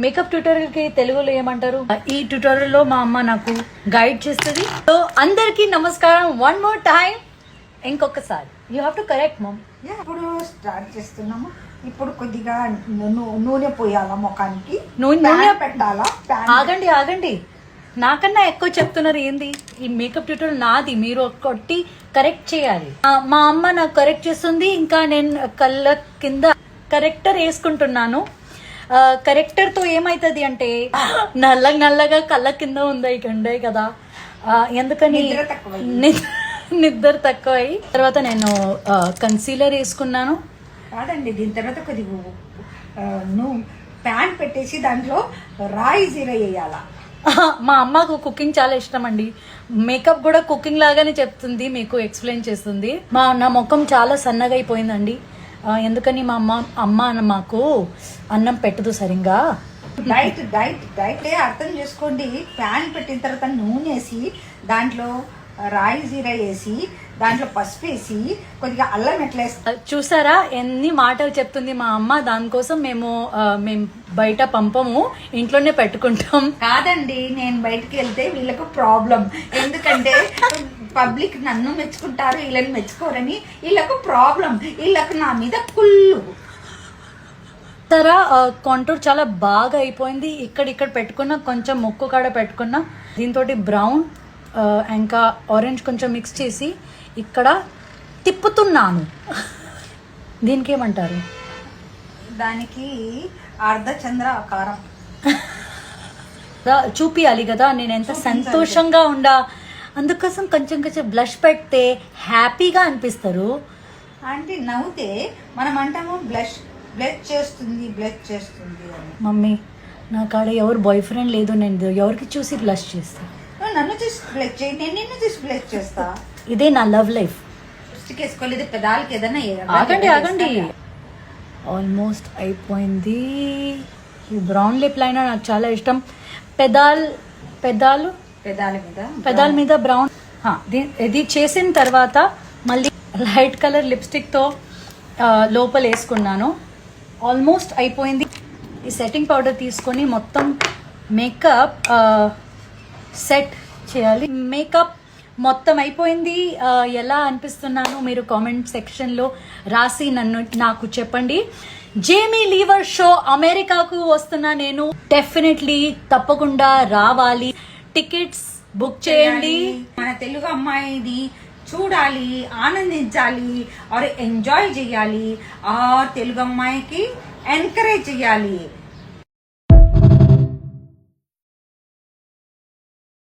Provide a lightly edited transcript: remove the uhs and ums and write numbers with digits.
Makeup tutorial కి తెలుగులో ఏమంటారు? ఈ ట్యూటోరియల్ లో మా అమ్మ నాకు గైడ్ చేస్తుంది. సో అందరికి నమస్కారం. వన్ మోర్ టైం, ఇంకొకసారి యూ హావ్ టు కరెక్ట్ మమ్. ఇప్పుడు స్టార్ట్ చేస్తున్నాము. ఇప్పుడు కొద్దిగా నూనె పోయాలా ముఖానికి, నూనె పెట్టాలా. ఆగండి, నాకన్నా ఎక్కువ చెప్తున్నారు ఏంది? ఈ మేకప్ ట్యూటోరియల్ నాది, మీరు కొట్టి కరెక్ట్ చేయాలి. మా అమ్మ నాకు కరెక్ట్ చేస్తుంది. ఇంకా నేను కళ్ళ కింద కరెక్టర్ వేసుకుంటున్నాను. కరెక్టర్ తో ఏమైతుంది అంటే నల్లగా కళ్ళ కింద ఉండే కదా, ఎందుకని నిద్ర తక్కువ. తర్వాత నేను కన్సీలర్ వేసుకున్నాను. కాదండి, దీని తర్వాత కొద్దిగా నువ్వు ప్యాన్ పెట్టేసి దాంట్లో రాయి జీర వేయాలా. మా అమ్మకు కుకింగ్ చాలా ఇష్టం అండి. మేకప్ కూడా కుకింగ్ లాగానే చెప్తుంది, మీకు ఎక్స్ప్లెయిన్ చేస్తుంది. నా ముఖం చాలా సన్నగా అయిపోయిందండి. ఎందుకని మా అమ్మ మాకు అన్నం పెట్టదు సరిగ్గా. డైట్ అర్థం చేసుకోండి. ప్యాన్ పెట్టిన తర్వాత నూనె వేసి దాంట్లో రాయి జీర వేసి దాంట్లో పసుపు వేసి కొద్దిగా అల్లం ఎట్లా వేస్తారు చూసారా ఎన్ని మాటలు చెప్తుంది మా అమ్మ. దానికోసం మేము బయట పంపము, ఇంట్లోనే పెట్టుకుంటాం. కాదండి, నేను బయటకు వెళ్తే వీళ్ళకు ప్రాబ్లం. ఎందుకంటే పబ్లిక్ నన్ను మెచ్చుకుంటారు, వీళ్ళని మెచ్చుకోరని వీళ్ళకు ప్రాబ్లం. వీళ్ళకు నా మీద కుళ్ళు. సరే, కాంటూర్ చాలా బాగా అయిపోయింది. ఇక్కడ పెట్టుకున్నా, కొంచెం ముక్కు కాడ పెట్టుకున్నా. దీంతో బ్రౌన్ ఇంకా ఆరెంజ్ కొంచెం మిక్స్ చేసి ఇక్కడ తిప్పుతున్నాను. దీనికి ఏమంటారు? దానికి అర్ధచంద్ర ఆకారం చూపియాలి కదా నేను ఎంత సంతోషంగా ఉండా. అందుకోసం కొంచెం బ్లష్ పెడితే హ్యాపీగా అనిపిస్తారు. అంటే నవ్వుతే మనం అంటాము బ్లష్ చేస్తుంది అని. మమ్మీ నా కాడ ఎవరు బాయ్ ఫ్రెండ్ లేదు, నేను ఎవరికి చూసి బ్లష్ చేస్తా. నన్ను చూసి బ్లష్ చేయి, నేను నిన్ను చూసి బ్లష్ చేస్తా. ఇదే నా లవ్ లైఫ్. లిప్స్టిక్ వేసుకోలేదు, పెదాలకి ఏదైనా ఆగండి. ఆల్మోస్ట్ అయిపోయింది. ఈ బ్రౌన్ లిప్ లైనర్ నాకు చాలా ఇష్టం. పెదాల మీద బ్రౌన్. ఇది చేసిన తర్వాత మళ్ళీ లైట్ కలర్ లిప్స్టిక్ తో లోపల వేసుకున్నాను. ఆల్మోస్ట్ అయిపోయింది. ఈ సెట్టింగ్ పౌడర్ తీసుకొని మొత్తం మేకప్ సెట్ చేయాలి. మేకప్ మొత్తం అయిపోయింది. ఎలా అనిపిస్తున్నాను మీరు కామెంట్ సెక్షన్లో రాసి నాకు చెప్పండి. జేమీ లీవర్ షో అమెరికాకు వస్తున్నా నేను. డెఫినెట్లీ తప్పకుండా రావాలి. టికెట్స్ బుక్ చేయండి. మన తెలుగు అమ్మాయిది చూడాలి, ఆనందించాలి, और ఎంజాయ్ చేయాలి, और తెలుగు అమ్మాయికి ఎంకరేజ్ చేయాలి.